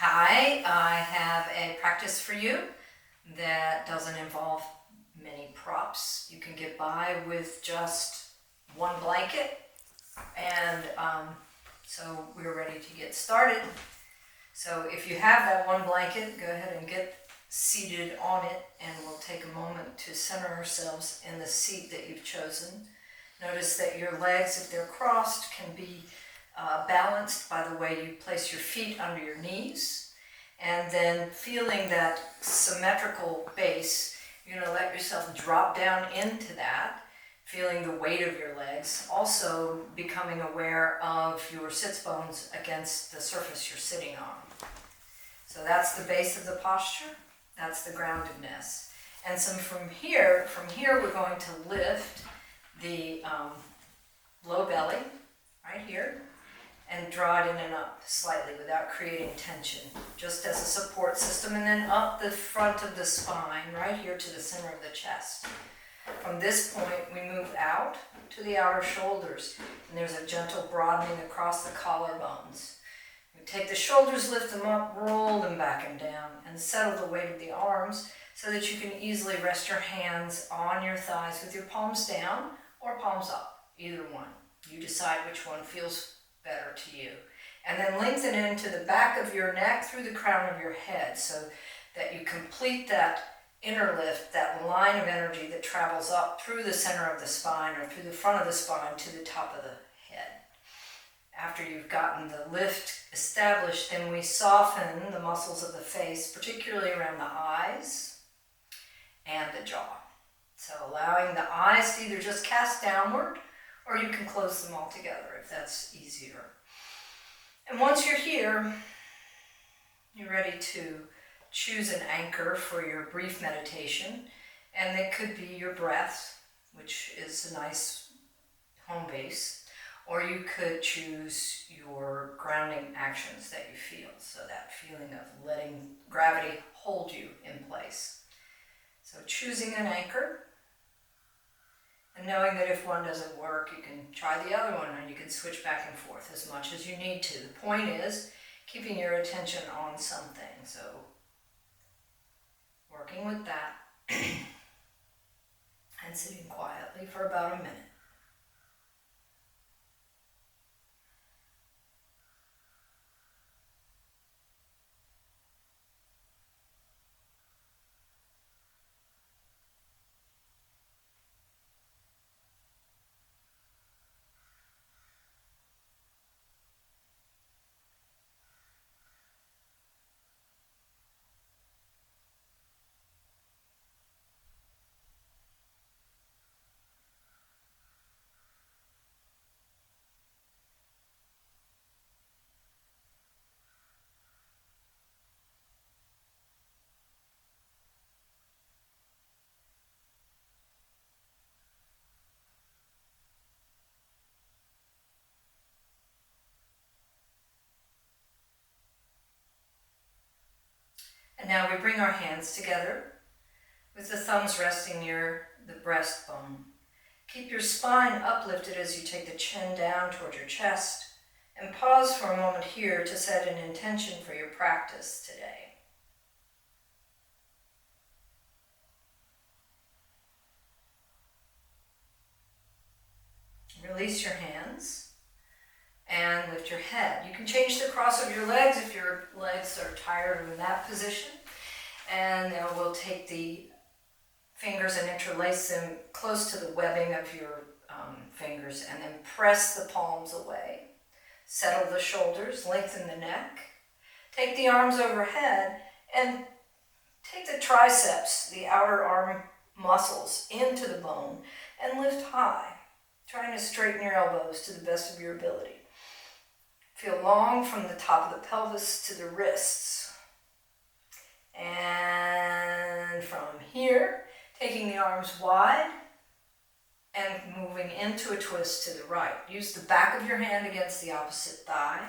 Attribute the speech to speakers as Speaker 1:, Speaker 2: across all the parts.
Speaker 1: Hi, I have a practice for you that doesn't involve many props. You can get by with just one blanket, and so we're ready to get started. So if you have that one blanket, go ahead and get seated on it, and we'll take a moment to center ourselves in the seat that you've chosen. Notice that your legs, if they're crossed, can be balanced by the way you place your feet under your knees. And then feeling that symmetrical base, you're going to let yourself drop down into that, feeling the weight of your legs, also becoming aware of your sits bones against the surface you're sitting on. So that's the base of the posture, that's the groundedness. And so from here we're going to lift the low belly, right here, and draw it in and up slightly without creating tension, just as a support system, and then up the front of the spine, right here to the center of the chest. From this point, we move out to the outer shoulders, and there's a gentle broadening across the collarbones. We take the shoulders, lift them up, roll them back and down, and settle the weight of the arms so that you can easily rest your hands on your thighs with your palms down or palms up, either one. You decide which one feels better to you. And then lengthen into the back of your neck through the crown of your head so that you complete that inner lift, that line of energy that travels up through the center of the spine or through the front of the spine to the top of the head. After you've gotten the lift established, then we soften the muscles of the face, particularly around the eyes and the jaw. So allowing the eyes to either just cast downward, or you can close them all together if that's easier. And once you're here, you're ready to choose an anchor for your brief meditation. And it could be your breath, which is a nice home base, or you could choose your grounding actions that you feel. So that feeling of letting gravity hold you in place. So choosing an anchor, and knowing that if one doesn't work, you can try the other one, and you can switch back and forth as much as you need to. The point is keeping your attention on something. So working with that and sitting quietly for about a minute. And now we bring our hands together with the thumbs resting near the breastbone. Keep your spine uplifted as you take the chin down toward your chest, and pause for a moment here to set an intention for your practice today. Release your hands and lift your head. You can change the cross of your legs if your legs are tired in that position. And now we'll take the fingers and interlace them close to the webbing of your fingers, and then press the palms away. Settle the shoulders, lengthen the neck. Take the arms overhead and take the triceps, the outer arm muscles, into the bone and lift high, trying to straighten your elbows to the best of your ability. Feel long from the top of the pelvis to the wrists. And from here, taking the arms wide and moving into a twist to the right. Use the back of your hand against the opposite thigh.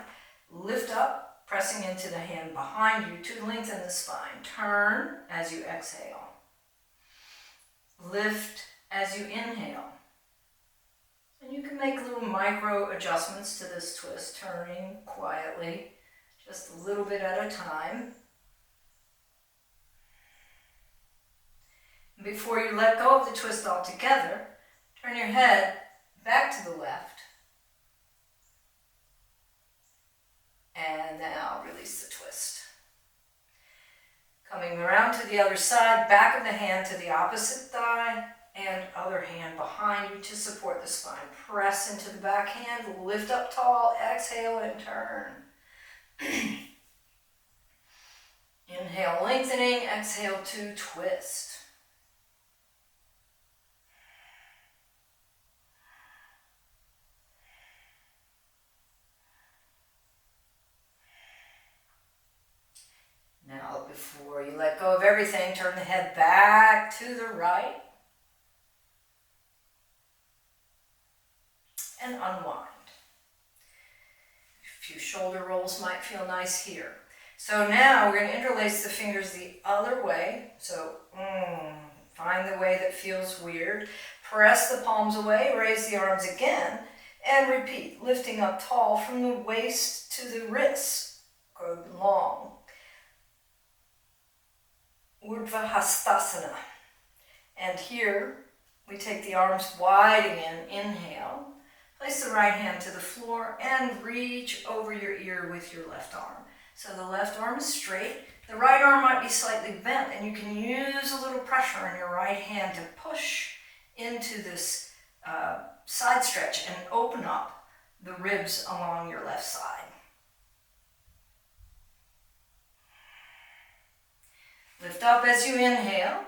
Speaker 1: Lift up, pressing into the hand behind you to lengthen the spine. Turn as you exhale. Lift as you inhale. And you can make little micro adjustments to this twist, turning quietly, just a little bit at a time. Before you let go of the twist altogether, turn your head back to the left. And now release the twist. Coming around to the other side, back of the hand to the opposite thigh, and other hand behind you to support the spine. Press into the back hand, lift up tall, exhale and turn. Inhale, lengthening, exhale to twist. Now, before you let go of everything, turn the head back to the right and unwind. A few shoulder rolls might feel nice here. So now we're going to interlace the fingers the other way. So find the way that feels weird. Press the palms away, raise the arms again, and repeat, lifting up tall from the waist to the wrists. Go long. Urdhva Hastasana. And here we take the arms wide again. Inhale. Place the right hand to the floor and reach over your ear with your left arm. So the left arm is straight. The right arm might be slightly bent, and you can use a little pressure on your right hand to push into this side stretch and open up the ribs along your left side. Lift up as you inhale,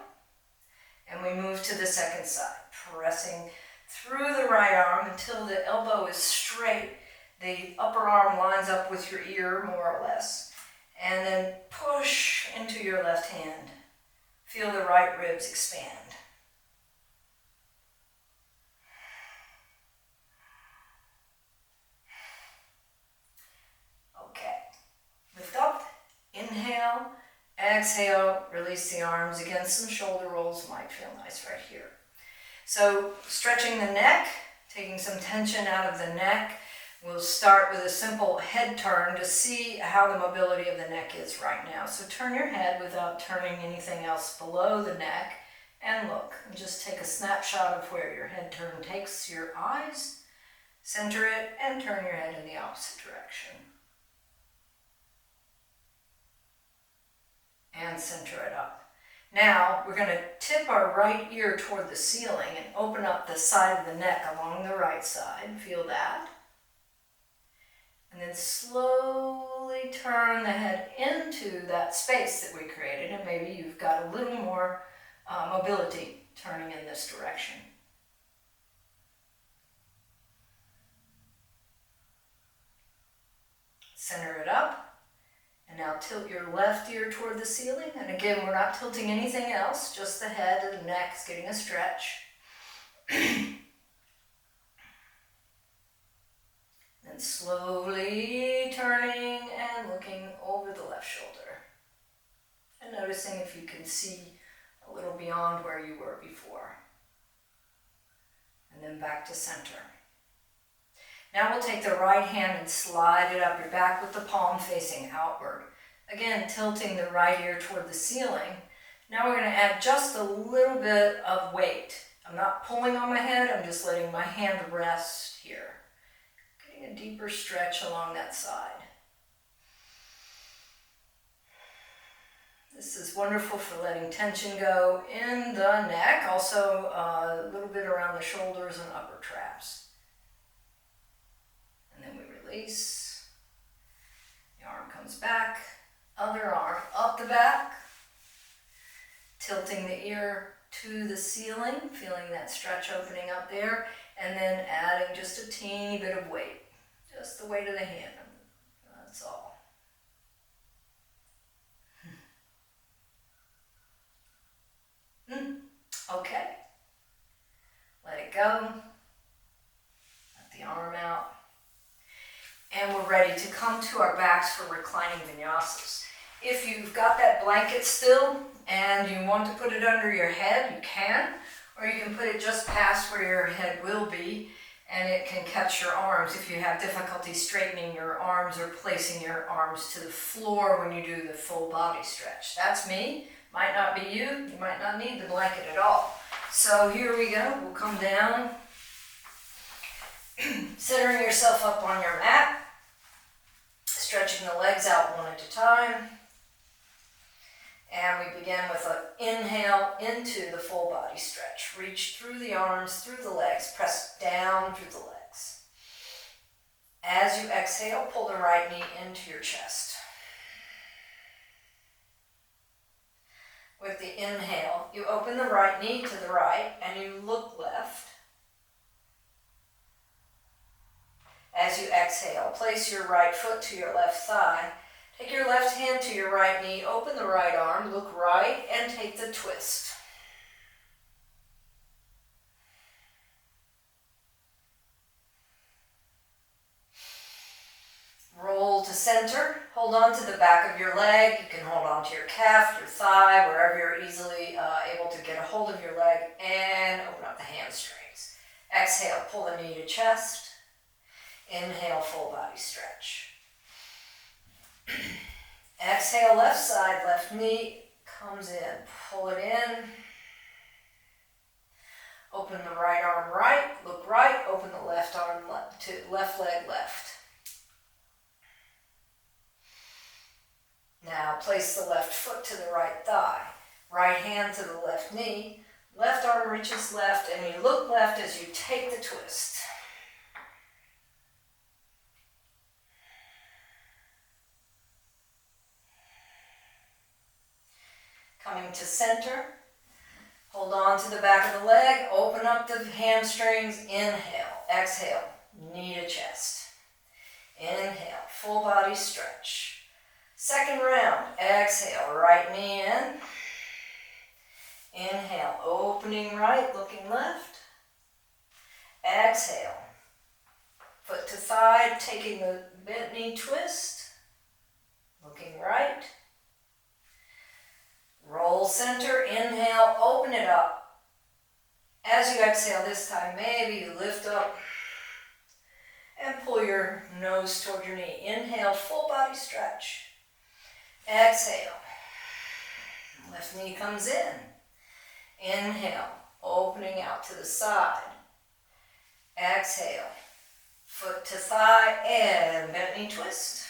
Speaker 1: and we move to the second side, pressing through the right arm until the elbow is straight. The upper arm lines up with your ear, more or less, and then push into your left hand. Feel the right ribs expand. Okay, lift up, inhale. Exhale, release the arms. Again, some shoulder rolls might feel nice right here. So stretching the neck, taking some tension out of the neck. We'll start with a simple head turn to see how the mobility of the neck is right now. So turn your head without turning anything else below the neck and look. And just take a snapshot of where your head turn takes your eyes. Center it and turn your head in the opposite direction. And center it up. Now we're going to tip our right ear toward the ceiling and open up the side of the neck along the right side. Feel that. And then slowly turn the head into that space that we created, and maybe you've got a little more mobility turning in this direction. Center it up. And now tilt your left ear toward the ceiling. And again, we're not tilting anything else, just the head and the neck is getting a stretch. Then slowly turning and looking over the left shoulder. And noticing if you can see a little beyond where you were before. And then back to center. Now we'll take the right hand and slide it up your back with the palm facing outward. Again, tilting the right ear toward the ceiling. Now we're going to add just a little bit of weight. I'm not pulling on my head, I'm just letting my hand rest here. Getting a deeper stretch along that side. This is wonderful for letting tension go in the neck, also a little bit around the shoulders and upper traps. And then we release. The arm comes back, other arm up the back, tilting the ear to the ceiling, feeling that stretch opening up there, and then adding just a teeny bit of weight, just the weight of the hand, that's all. Okay, let it go, let the arm out. And we're ready to come to our backs for reclining vinyasas. If you've got that blanket still and you want to put it under your head, you can, or you can put it just past where your head will be and it can catch your arms if you have difficulty straightening your arms or placing your arms to the floor when you do the full body stretch. That's me. Might not be you. You might not need the blanket at all. So here we go. We'll come down, centering yourself up on your mat, stretching the legs out one at a time. And we begin with an inhale into the full body stretch. Reach through the arms, through the legs, press down through the legs. As you exhale, pull the right knee into your chest. With the inhale, you open the right knee to the right and you look left. As you exhale, place your right foot to your left thigh. Take your left hand to your right knee, open the right arm, look right, and take the twist. Roll to center. Hold on to the back of your leg. You can hold on to your calf, your thigh, wherever you're easily able to get a hold of your leg, and open up the hamstrings. Exhale, pull the knee to chest. Inhale, full body stretch. Exhale, left side, left knee comes in. Pull it in. Open the right arm right, look right, open the left arm to left leg left. Now place the left foot to the right thigh, right hand to the left knee, left arm reaches left, and you look left as you take the twist. Coming to center, hold on to the back of the leg, open up the hamstrings, inhale, exhale, knee to chest. Inhale, full body stretch. Second round, exhale, right knee in. Inhale, opening right, looking left. Exhale, foot to thigh, taking the bent knee twist, looking right. Roll center, inhale, open it up. As you exhale this time, maybe you lift up and pull your nose toward your knee. Inhale, full body stretch. Exhale, left knee comes in. Inhale, opening out to the side. Exhale, foot to thigh and bent knee twist.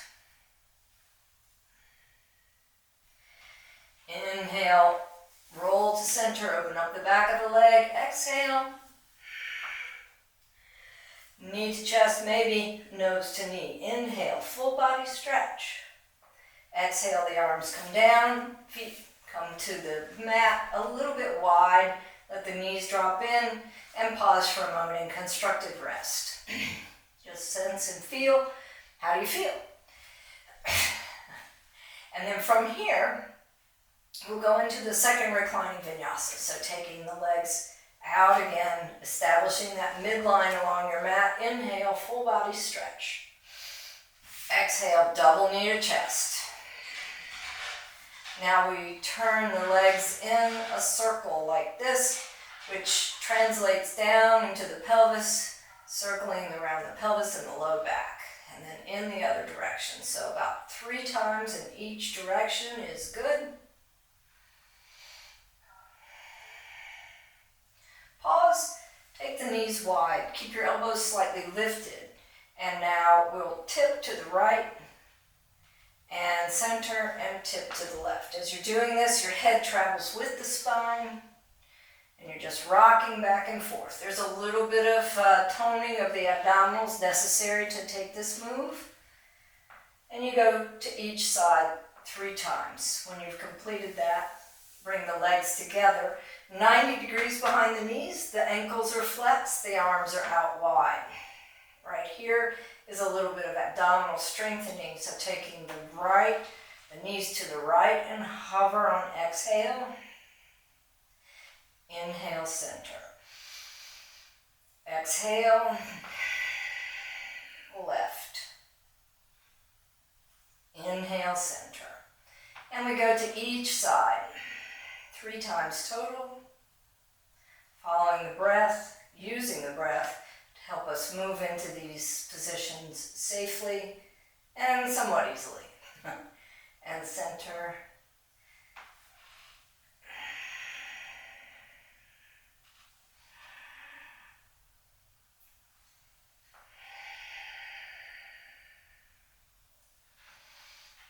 Speaker 1: Inhale, roll to center, open up the back of the leg. Exhale, knee to chest, maybe nose to knee. Inhale, full body stretch. Exhale, the arms come down, feet come to the mat a little bit wide. Let the knees drop in and pause for a moment in constructive rest. Just sense and feel. How do you feel? And then from here, we'll go into the second reclining vinyasa. So taking the legs out again, establishing that midline along your mat. Inhale, full body stretch. Exhale, double knee to chest. Now we turn the legs in a circle like this, which translates down into the pelvis, circling around the pelvis and the low back, and then in the other direction. So about 3 times in each direction is good. Pause, take the knees wide, keep your elbows slightly lifted, and now we'll tip to the right and center and tip to the left. As you're doing this, your head travels with the spine and you're just rocking back and forth. There's a little bit of toning of the abdominals necessary to take this move. And you go to each side 3 times. When you've completed that, bring the legs together. 90 degrees behind the knees, the ankles are flexed, the arms are out wide. Right here is a little bit of abdominal strengthening, so taking the knees to the right and hover on exhale. Inhale, center. Exhale, left. Inhale, center. And we go to each side, 3 times total. Following the breath, using the breath to help us move into these positions safely and somewhat easily. And center.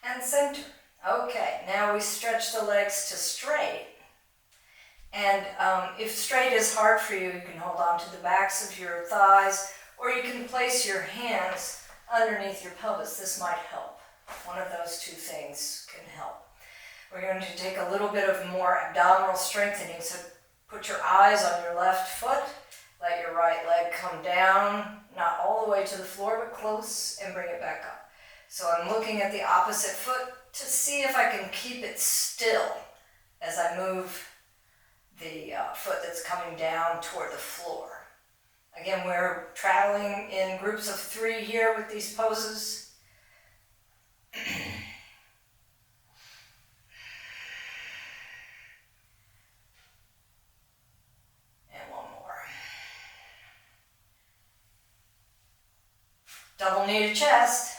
Speaker 1: And center. Okay, now we stretch the legs to straight. And if straight is hard for you, you can hold on to the backs of your thighs, or you can place your hands underneath your pelvis. This might help. One of those two things can help. We're going to take a little bit of more abdominal strengthening. So put your eyes on your left foot. Let your right leg come down, not all the way to the floor, but close, and bring it back up. So I'm looking at the opposite foot to see if I can keep it still as I move the foot that's coming down toward the floor. Again, we're traveling in groups of 3 here with these poses. And one more. Double knee to chest.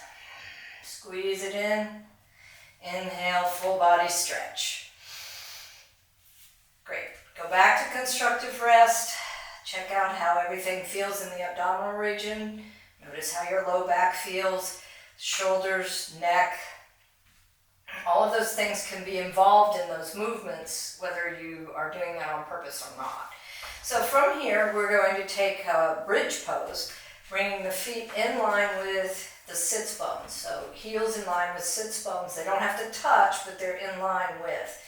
Speaker 1: Squeeze it in. Inhale, full body stretch. Great. Go back to constructive rest. Check out how everything feels in the abdominal region. Notice how your low back feels, shoulders, neck. All of those things can be involved in those movements, whether you are doing that on purpose or not. So from here, we're going to take a bridge pose, bringing the feet in line with the sits bones. So heels in line with sits bones. They don't have to touch, but they're in line with.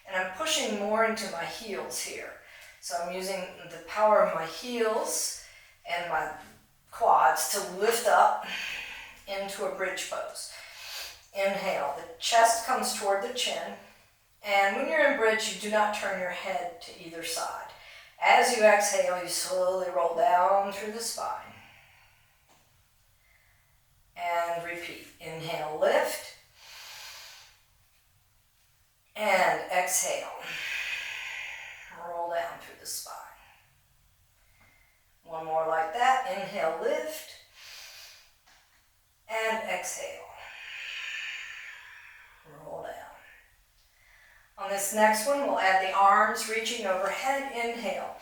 Speaker 1: And I'm pushing more into my heels here. So I'm using the power of my heels and my quads to lift up into a bridge pose. Inhale, the chest comes toward the chin. And when you're in bridge, you do not turn your head to either side. As you exhale, you slowly roll down through the spine. And repeat. Inhale, lift. And exhale. Roll down through the spine. One more like that. Inhale, lift. And exhale. Roll down. On this next one, we'll add the arms reaching overhead. Inhale.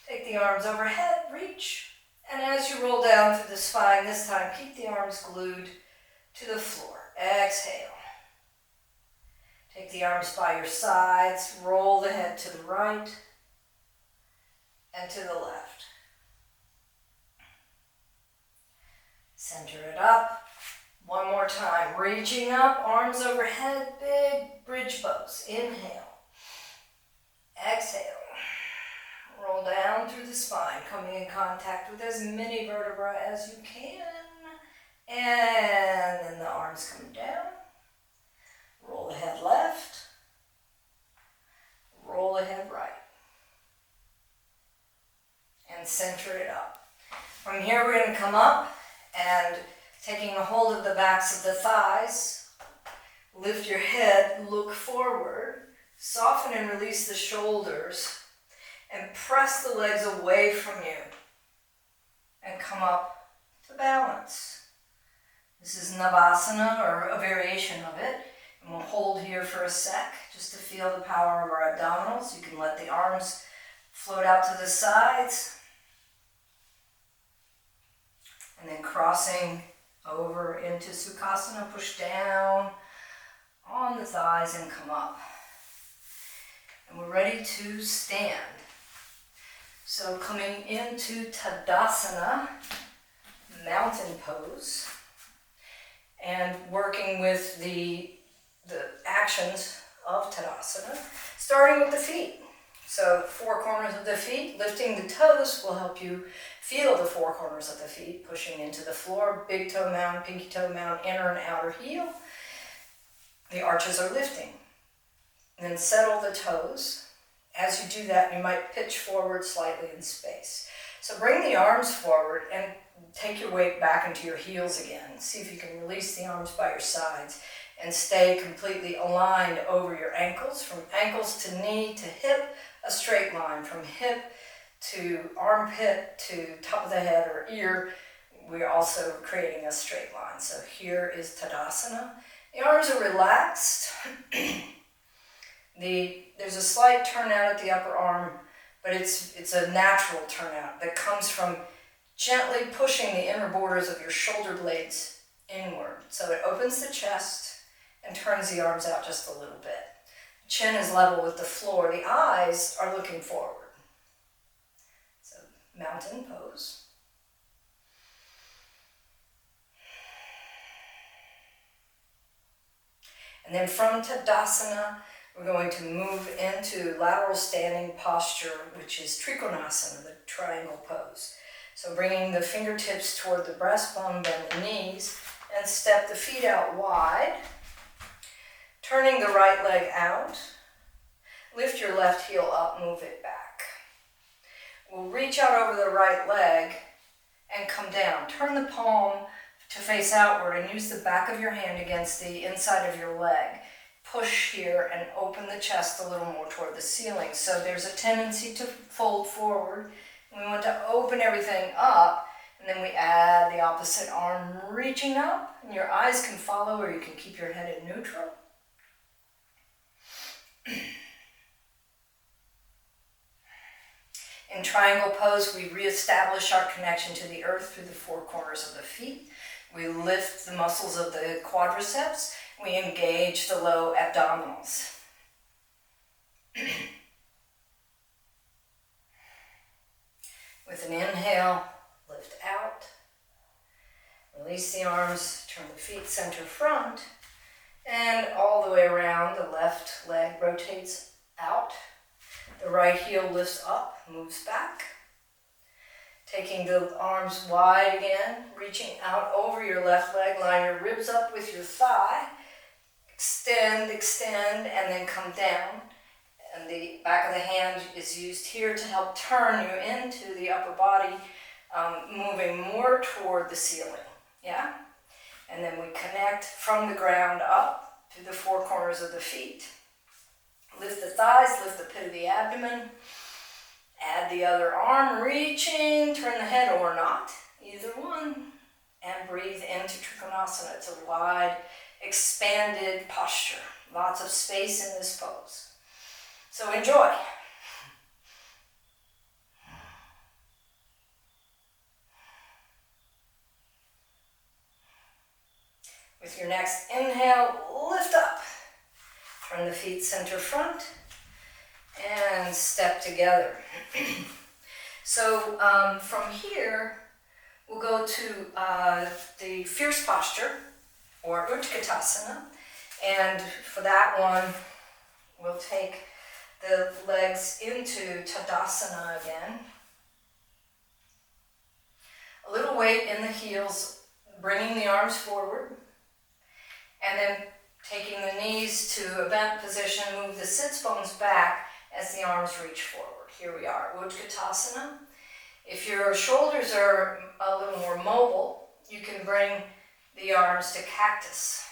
Speaker 1: Take the arms overhead, reach. And as you roll down through the spine, this time keep the arms glued to the floor. Exhale. Take the arms by your sides, roll the head to the right and to the left. Center it up. One more time, reaching up, arms overhead, big bridge pose. Inhale. Exhale. Roll down through the spine, coming in contact with as many vertebrae as you can. And then the arms come down. Roll the head left. Roll the head right. And center it up. From here, we're going to come up and taking a hold of the backs of the thighs, lift your head, look forward, soften and release the shoulders, and press the legs away from you and come up to balance. This is Navasana, or a variation of it. And we'll hold here for a sec just to feel the power of our abdominals. You can let the arms float out to the sides. And then crossing over into Sukhasana, push down on the thighs and come up. And we're ready to stand. So coming into Tadasana, mountain pose, and working with the actions of Tadasana, starting with the feet. So 4 corners of the feet, lifting the toes will help you feel the 4 corners of the feet, pushing into the floor, big toe mound, pinky toe mound, inner and outer heel. The arches are lifting. And then settle the toes. As you do that, you might pitch forward slightly in space. So bring the arms forward and take your weight back into your heels again. See if you can release the arms by your sides and stay completely aligned over your ankles. From ankles to knee to hip, a straight line. From hip to armpit to top of the head or ear, we're also creating a straight line. So here is Tadasana. The arms are relaxed. There's a slight turnout at the upper arm, but it's a natural turnout that comes from gently pushing the inner borders of your shoulder blades inward. So it opens the chest and turns the arms out just a little bit. Chin is level with the floor. The eyes are looking forward. So mountain pose. And then from Tadasana, we're going to move into lateral standing posture, which is Trikonasana, the triangle pose. So bringing the fingertips toward the breastbone, bend the knees, and step the feet out wide. Turning the right leg out. Lift your left heel up, move it back. We'll reach out over the right leg and come down. Turn the palm to face outward and use the back of your hand against the inside of your leg. Push here and open the chest a little more toward the ceiling. So there's a tendency to fold forward. We want to open everything up, and then we add the opposite arm reaching up, and your eyes can follow, or you can keep your head in neutral. In triangle pose, we reestablish our connection to the earth through the four corners of the feet. We lift the muscles of the quadriceps. We engage the low abdominals. With an inhale, lift out. Release the arms, turn the feet center front, and all the way around. The left leg rotates out. The right heel lifts up, moves back. Taking the arms wide again, reaching out over your left leg, line your ribs up with your thigh. Extend, extend, and then come down. And the back of the hand is used here to help turn you into the upper body, moving more toward the ceiling. Yeah? And then we connect from the ground up to the four corners of the feet. Lift the thighs, lift the pit of the abdomen. Add the other arm, reaching, turn the head or not, either one. And breathe into Trikonasana. It's a wide, expanded posture. Lots of space in this pose. So enjoy. With your next inhale, lift up. Turn the feet center front and step together. So from here, we'll go to the fierce posture, or Utkatasana. And for that one, we'll take the legs into Tadasana again. A little weight in the heels, bringing the arms forward. And then taking the knees to a bent position, move the sits bones back as the arms reach forward. Here we are, Utkatasana. If your shoulders are a little more mobile, you can bring the arms to cactus.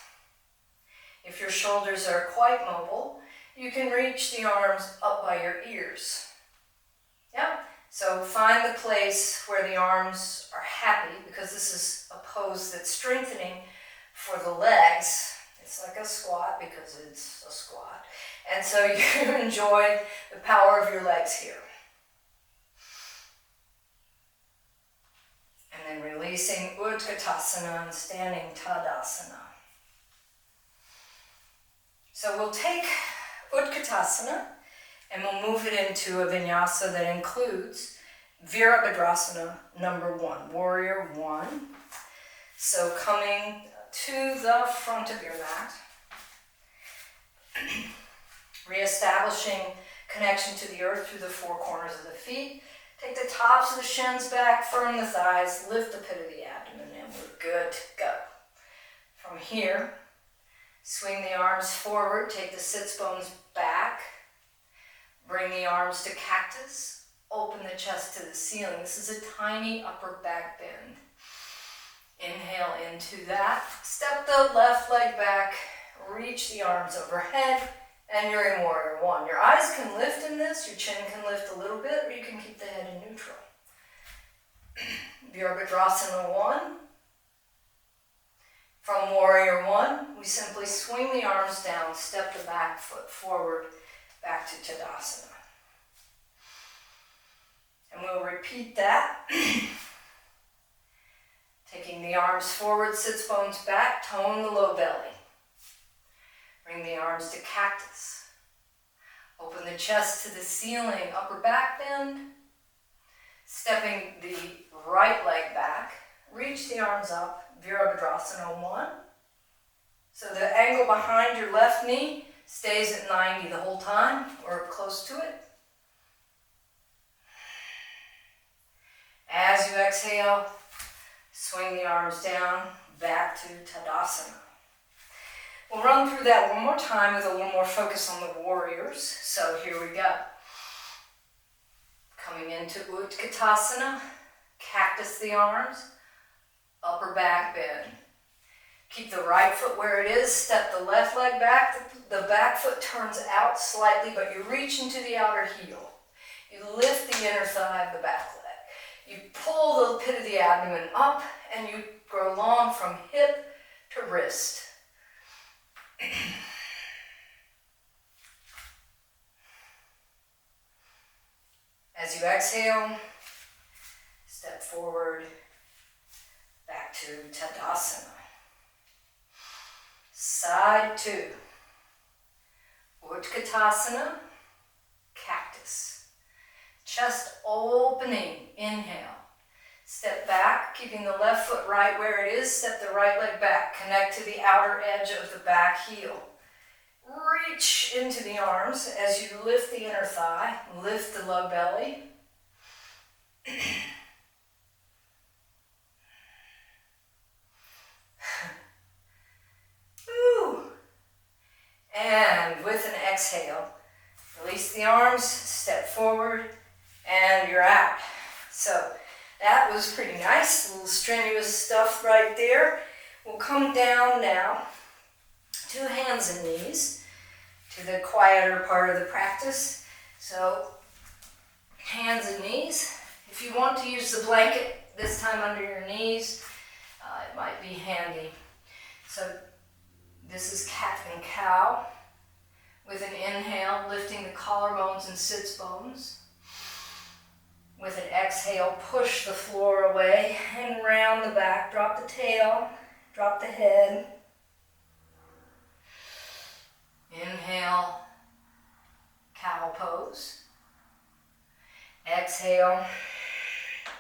Speaker 1: If your shoulders are quite mobile, you can reach the arms up by your ears. Yeah? So find the place where the arms are happy, because this is a pose that's strengthening for the legs. It's like a squat because it's a squat. And so you enjoy the power of your legs here. And then releasing Utkatasana and standing Tadasana. So we'll take Utkatasana and we'll move it into a vinyasa that includes Virabhadrasana number 1, warrior 1. So coming to the front of your mat, reestablishing connection to the earth through the four corners of the feet. Take the tops of the shins back, firm the thighs, lift the pit of the abdomen, and we're good to go. From here, swing the arms forward, take the sits bones back, bring the arms to cactus, open the chest to the ceiling. This is a tiny upper back bend. Inhale into that. Step the left leg back, reach the arms overhead, and you're in warrior one. Your eyes can lift in this, your chin can lift a little bit, or you can keep the head in neutral. Virabhadrasana 1. From warrior 1, we simply swing the arms down, step the back foot forward, back to Tadasana. And we'll repeat that. Taking the arms forward, sits bones back, tone the low belly. Bring the arms to cactus. Open the chest to the ceiling, upper back bend. Stepping the right leg back. Reach the arms up, Virabhadrasana 1. So the angle behind your left knee stays at 90 the whole time, or close to it. As you exhale, swing the arms down, back to Tadasana. We'll run through that one more time with a little more focus on the warriors. So here we go. Coming into Utkatasana, cactus the arms, upper back bend. Keep the right foot where it is, step the left leg back, the back foot turns out slightly, but you reach into the outer heel. You lift the inner thigh of the back leg. You pull the pit of the abdomen up and you grow long from hip to wrist. As you exhale, step forward, back to Tadasana. Side 2. Utkatasana, cactus. Chest opening, inhale. Step back, keeping the left foot right where it is. Step the right leg back. Connect to the outer edge of the back heel. Reach into the arms as you lift the inner thigh. Lift the low belly. Ooh. And with an exhale, release the arms, step forward, and you're out. So that was pretty nice, a little strenuous stuff right there. We'll come down now, to hands and knees, to the quieter part of the practice. So hands and knees. If you want to use the blanket this time under your knees, it might be handy. So this is cat and cow. With an inhale, lifting the collarbones and sits bones. With an exhale, push the floor away and round the back. Drop the tail, drop the head. Inhale, cow pose. Exhale,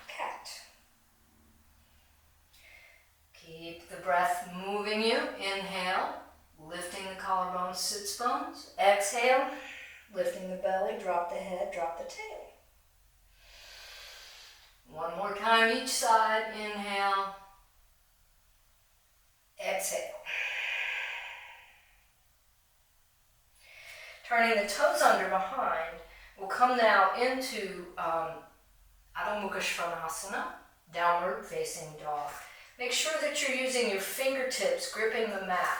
Speaker 1: cat. Keep the breath moving you. Inhale, lifting the collarbones, sits bones. Exhale, lifting the belly, drop the head, drop the tail. One more time each side. Inhale. Exhale. Turning the toes under behind, we'll come now into Adho Mukha Svanasana, downward facing dog. Make sure that you're using your fingertips gripping the mat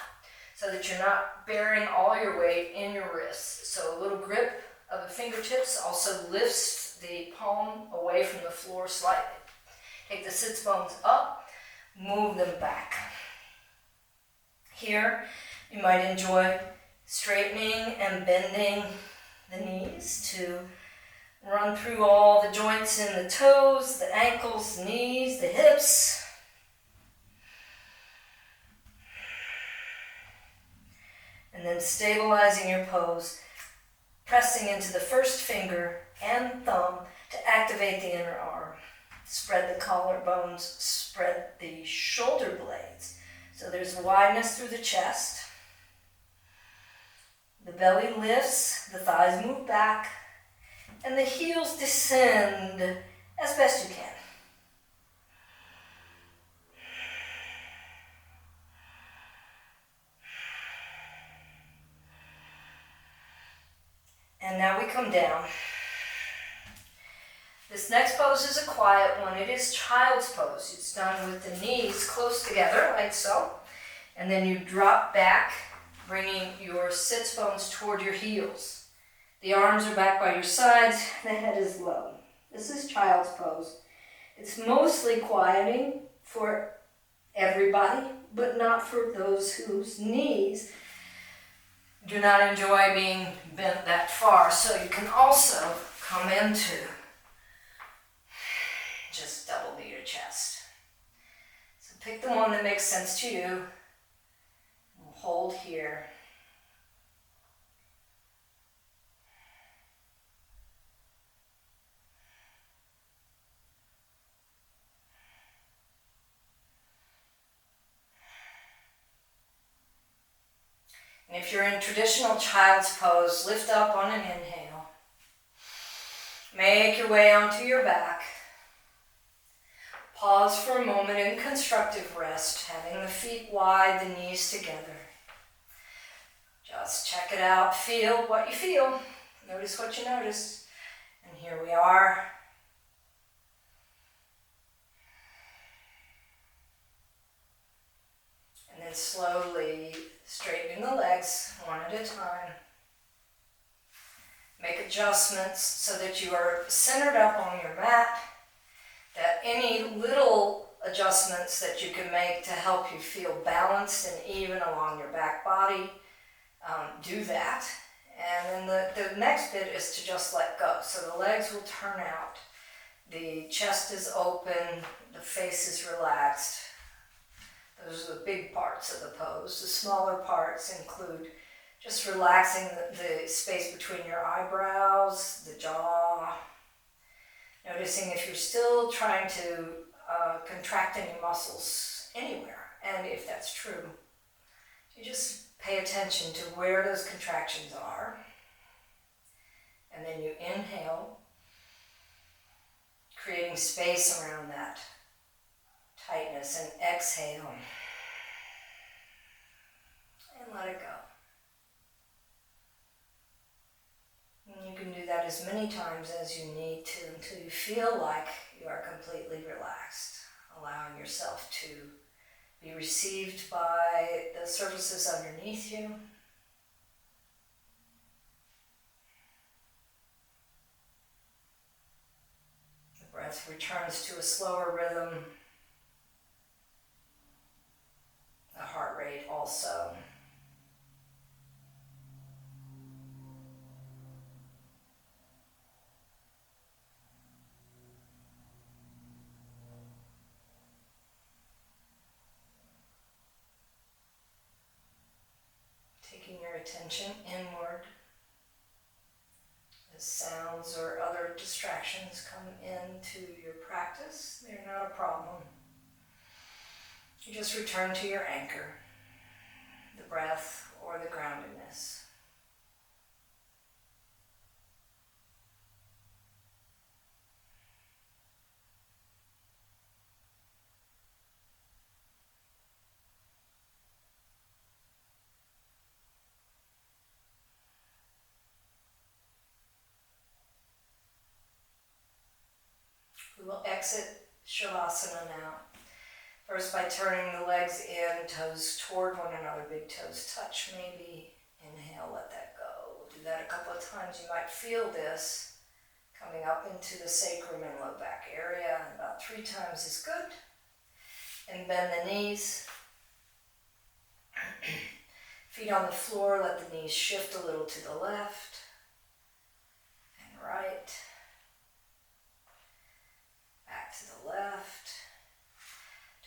Speaker 1: so that you're not bearing all your weight in your wrists. So a little grip of the fingertips also lifts the palm away from the floor slightly. Take the sits bones up, move them back. Here, you might enjoy straightening and bending the knees to run through all the joints in the toes, the ankles, the knees, the hips. And then stabilizing your pose, pressing into the first finger and thumb to activate the inner arm. Spread the collarbones, spread the shoulder blades. So there's wideness through the chest. The belly lifts, the thighs move back, and the heels descend as best you can. And now we come down. This next pose is a quiet one. It is child's pose. It's done with the knees close together, like so. And then you drop back bringing your sits bones toward your heels. The arms are back by your sides, the head is low. This is child's pose. It's mostly quieting for everybody, but not for those whose knees do not enjoy being bent that far. So you can also come into just double to your chest. So pick the one that makes sense to you. We'll hold here. And if you're in traditional child's pose, lift up on an inhale. Make your way onto your back. Pause for a moment in constructive rest, having the feet wide, the knees together. Just check it out. Feel what you feel. Notice what you notice. And here we are. And then slowly straightening the legs one at a time. Make adjustments so that you are centered up on your mat, that any little adjustments that you can make to help you feel balanced and even along your back body, do that. And then the next bit is to just let go. So the legs will turn out, the chest is open, the face is relaxed. Those are the big parts of the pose. The smaller parts include just relaxing the space between your eyebrows, the jaw. Noticing if you're still trying to contract any muscles anywhere. And if that's true, you just pay attention to where those contractions are. And then you inhale, creating space around that tightness, and exhale and let it go. And you can do that as many times as you need to until you feel like you are completely relaxed, allowing yourself to be received by the surfaces underneath you. The breath returns to a slower rhythm. The heart rate also. Taking your attention inward as sounds or other distractions come into your practice. They're not a problem. You just return to your anchor, the breath or the groundedness. We will exit Shavasana now. First by turning the legs in, toes toward one another, big toes touch maybe. Inhale, let that go. We'll do that a couple of times. You might feel this coming up into the sacrum and low back area. About 3 times is good. And bend the knees. Feet on the floor, let the knees shift a little to the left and right. Back to the left.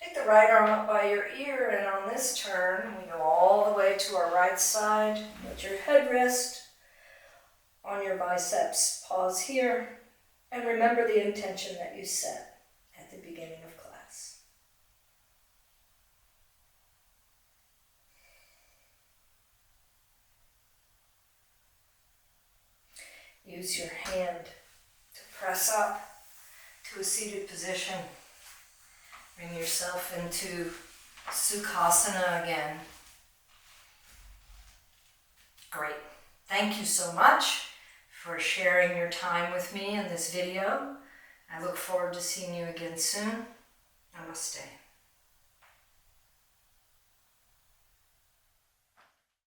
Speaker 1: Take the right arm up by your ear, and on this turn, we go all the way to our right side. Let your head rest on your biceps. Pause here, and remember the intention that you set at the beginning of class. Use your hand to press up to a seated position. Bring yourself into Sukhasana again. Great. Thank you so much for sharing your time with me in this video. I look forward to seeing you again soon. Namaste.